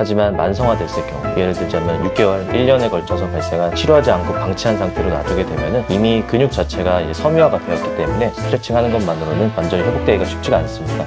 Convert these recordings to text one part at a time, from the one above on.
하지만 만성화됐을 경우, 예를 들자면 6개월, 1년에 걸쳐서 발생한 치료하지 않고 방치한 상태로 놔두게 되면 이미 근육 자체가 이제 섬유화가 되었기 때문에 스트레칭 하는 것만으로는 완전히 회복되기가 쉽지가 않습니다.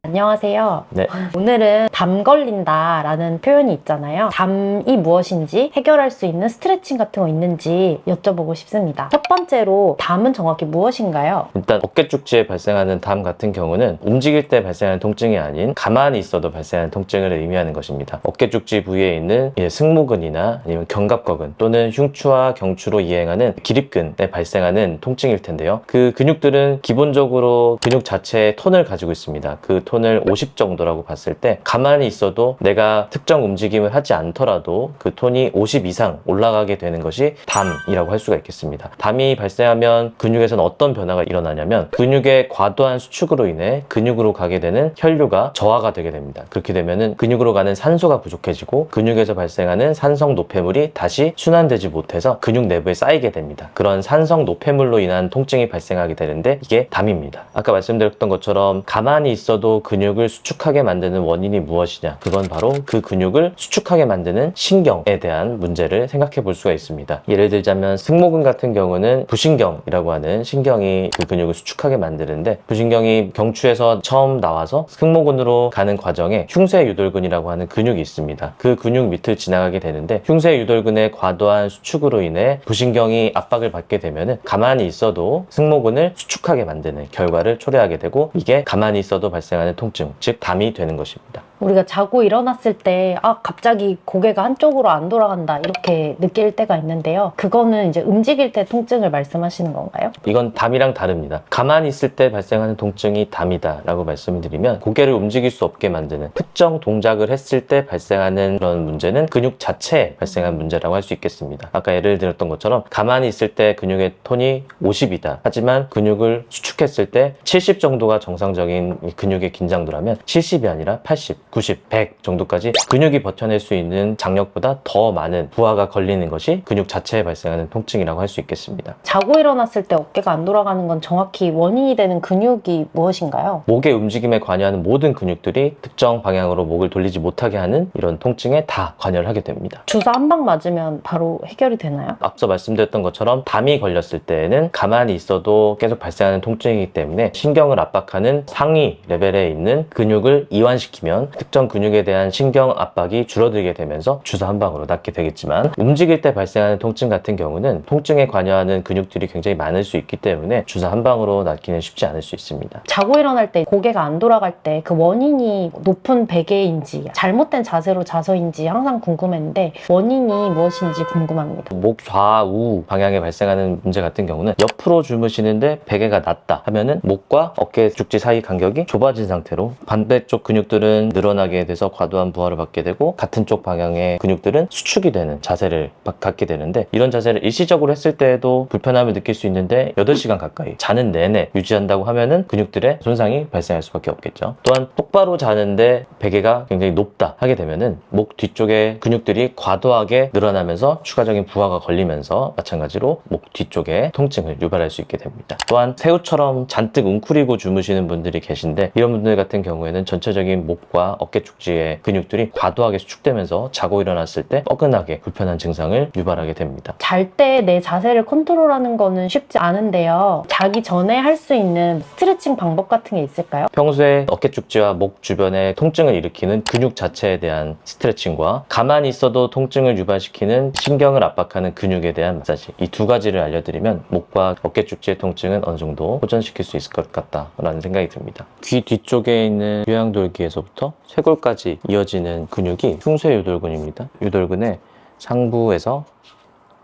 안녕하세요. 네. 오늘은 담 걸린다라는 표현이 있잖아요. 담이 무엇인지 해결할 수 있는 스트레칭 같은 거 있는지 여쭤보고 싶습니다. 첫 번째로 담은 정확히 무엇인가요? 일단 어깨 쪽지에 발생하는 담 같은 경우는 움직일 때 발생하는 통증이 아닌 가만히 있어도 발생하는 통증을 의미하는 것입니다. 어깨 쪽지 부위에 있는 승모근이나 아니면 견갑거근 또는 흉추와 경추로 이행하는 기립근에 발생하는 통증일 텐데요. 그 근육들은 기본적으로 근육 자체의 톤을 가지고 있습니다. 그 톤을 50 정도라고 봤을 때 가만히 있어도 내가 특정 움직임을 하지 않더라도 그 톤이 50 이상 올라가게 되는 것이 담이라고 할 수가 있겠습니다. 담이 발생하면 근육에서는 어떤 변화가 일어나냐면 근육의 과도한 수축으로 인해 근육으로 가게 되는 혈류가 저하가 되게 됩니다. 그렇게 되면은 근육으로 가는 산소가 부족해지고 근육에서 발생하는 산성 노폐물이 다시 순환되지 못해서 근육 내부에 쌓이게 됩니다. 그런 산성 노폐물로 인한 통증이 발생하게 되는데 이게 담입니다. 아까 말씀드렸던 것처럼 가만히 있어도 근육을 수축하게 만드는 원인이 무엇이냐? 그건 바로 그 근육을 수축하게 만드는 신경에 대한 문제를 생각해 볼 수가 있습니다. 예를 들자면 승모근 같은 경우는 부신경이라고 하는 신경이 그 근육을 수축하게 만드는데, 부신경이 경추에서 처음 나와서 승모근으로 가는 과정에 흉쇄유돌근이라고 하는 근육이 있습니다. 그 근육 밑을 지나가게 되는데 흉쇄유돌근의 과도한 수축으로 인해 부신경이 압박을 받게 되면 가만히 있어도 승모근을 수축하게 만드는 결과를 초래하게 되고, 이게 가만히 있어도 발생하는 통증, 즉 담이 되는 것입니다. 우리가 자고 일어났을 때 갑자기 고개가 한쪽으로 안 돌아간다 이렇게 느낄 때가 있는데요. 그거는 이제 움직일 때 통증을 말씀하시는 건가요? 이건 담이랑 다릅니다. 가만히 있을 때 발생하는 통증이 담이다 라고 말씀을 드리면, 고개를 움직일 수 없게 만드는 특정 동작을 했을 때 발생하는 그런 문제는 근육 자체에 발생한 문제라고 할 수 있겠습니다. 아까 예를 들었던 것처럼 가만히 있을 때 근육의 톤이 50이다. 하지만 근육을 수축했을 때 70 정도가 정상적인 근육의 긴장도라면 70이 아니라 80, 90, 100 정도까지 근육이 버텨낼 수 있는 장력보다 더 많은 부하가 걸리는 것이 근육 자체에 발생하는 통증이라고 할 수 있겠습니다. 자고 일어났을 때 어깨가 안 돌아가는 건 정확히 원인이 되는 근육이 무엇인가요? 목의 움직임에 관여하는 모든 근육들이 특정 방향으로 목을 돌리지 못하게 하는 이런 통증에 다 관여를 하게 됩니다. 주사 한 방 맞으면 바로 해결이 되나요? 앞서 말씀드렸던 것처럼 담이 걸렸을 때에는 가만히 있어도 계속 발생하는 통증이기 때문에 신경을 압박하는 상위 레벨에 있는 근육을 이완시키면 특정 근육에 대한 신경 압박이 줄어들게 되면서 주사 한 방으로 낫게 되겠지만, 움직일 때 발생하는 통증 같은 경우는 통증에 관여하는 근육들이 굉장히 많을 수 있기 때문에 주사 한 방으로 낫기는 쉽지 않을 수 있습니다. 자고 일어날 때 고개가 안 돌아갈 때 그 원인이 높은 베개인지 잘못된 자세로 자서인지 항상 궁금했는데 원인이 무엇인지 궁금합니다. 목 좌우 방향에 발생하는 문제 같은 경우는 옆으로 주무시는데 베개가 낮다 하면은 목과 어깨 죽지 사이 간격이 좁아진 상태로 반대쪽 근육들은 늘어나게 돼서 과도한 부하를 받게 되고, 같은 쪽 방향의 근육들은 수축이 되는 자세를 갖게 되는데, 이런 자세를 일시적으로 했을 때에도 불편함을 느낄 수 있는데 8시간 가까이 자는 내내 유지한다고 하면은 근육들의 손상이 발생할 수밖에 없겠죠. 또한 똑바로 자는데 베개가 굉장히 높다 하게 되면은 목 뒤쪽의 근육들이 과도하게 늘어나면서 추가적인 부하가 걸리면서 마찬가지로 목 뒤쪽에 통증을 유발할 수 있게 됩니다. 또한 새우처럼 잔뜩 웅크리고 주무시는 분들이 계신데, 이런 분들 같은 경우에는 전체적인 목과 어깨 축지의 근육들이 과도하게 수축되면서 자고 일어났을 때 뻐근하게 불편한 증상을 유발하게 됩니다. 잘 때 내 자세를 컨트롤하는 거는 쉽지 않은데요. 자기 전에 할 수 있는 스트레칭 방법 같은 게 있을까요? 평소에 어깨 축지와 목 주변에 통증을 일으키는 근육 자체에 대한 스트레칭과 가만히 있어도 통증을 유발시키는 신경을 압박하는 근육에 대한 마사지, 이 두 가지를 알려드리면 목과 어깨 축지의 통증은 어느 정도 호전시킬 수 있을 것 같다라는 생각이 듭니다. 귀 뒤쪽에 있는 귀양돌기에서부터 쇄골까지 이어지는 근육이 흉쇄유돌근입니다. 유돌근의 상부에서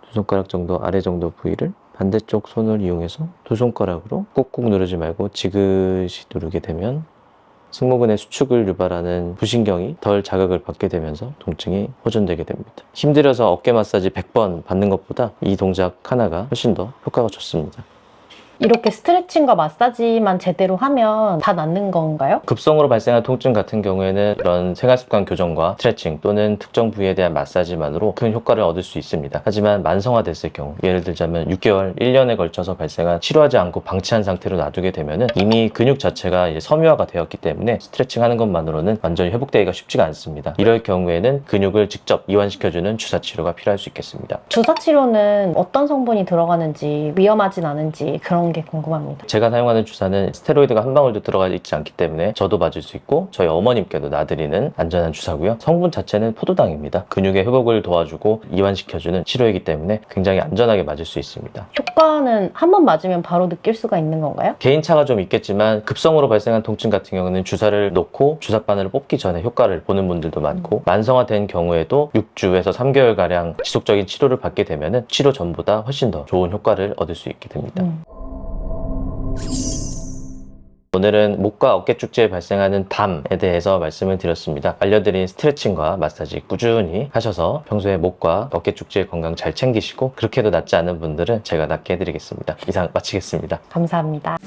두 손가락 정도 아래 정도 부위를 반대쪽 손을 이용해서 두 손가락으로 꾹꾹 누르지 말고 지그시 누르게 되면 승모근의 수축을 유발하는 부신경이 덜 자극을 받게 되면서 통증이 호전되게 됩니다. 힘들어서 어깨 마사지 100번 받는 것보다 이 동작 하나가 훨씬 더 효과가 좋습니다. 이렇게 스트레칭과 마사지만 제대로 하면 다 낫는 건가요? 급성으로 발생한 통증 같은 경우에는 이런 생활습관 교정과 스트레칭 또는 특정 부위에 대한 마사지만으로 큰 효과를 얻을 수 있습니다. 하지만 만성화됐을 경우, 예를 들자면 6개월, 1년에 걸쳐서 발생한 치료하지 않고 방치한 상태로 놔두게 되면 이미 근육 자체가 이제 섬유화가 되었기 때문에 스트레칭 하는 것만으로는 완전히 회복되기가 쉽지가 않습니다. 이럴 경우에는 근육을 직접 이완시켜주는 주사 치료가 필요할 수 있겠습니다. 주사 치료는 어떤 성분이 들어가는지 위험하진 않은지 그런 게 궁금합니다. 제가 사용하는 주사는 스테로이드가 한 방울도 들어가 있지 않기 때문에 저도 맞을 수 있고 저희 어머님께도 놔드리는 안전한 주사고요. 성분 자체는 포도당입니다. 근육의 회복을 도와주고 이완시켜주는 치료이기 때문에 굉장히 안전하게 맞을 수 있습니다. 효과는 한 번 맞으면 바로 느낄 수가 있는 건가요? 개인차가 좀 있겠지만 급성으로 발생한 통증 같은 경우는 주사를 놓고 주사바늘을 뽑기 전에 효과를 보는 분들도 많고 만성화된 경우에도 6주에서 3개월가량 지속적인 치료를 받게 되면 치료 전보다 훨씬 더 좋은 효과를 얻을 수 있게 됩니다. 오늘은 목과 어깨 축지에 발생하는 담에 대해서 말씀을 드렸습니다. 알려드린 스트레칭과 마사지 꾸준히 하셔서 평소에 목과 어깨 축지의 건강 잘 챙기시고 그렇게도 낫지 않은 분들은 제가 낫게 해드리겠습니다. 이상 마치겠습니다. 감사합니다.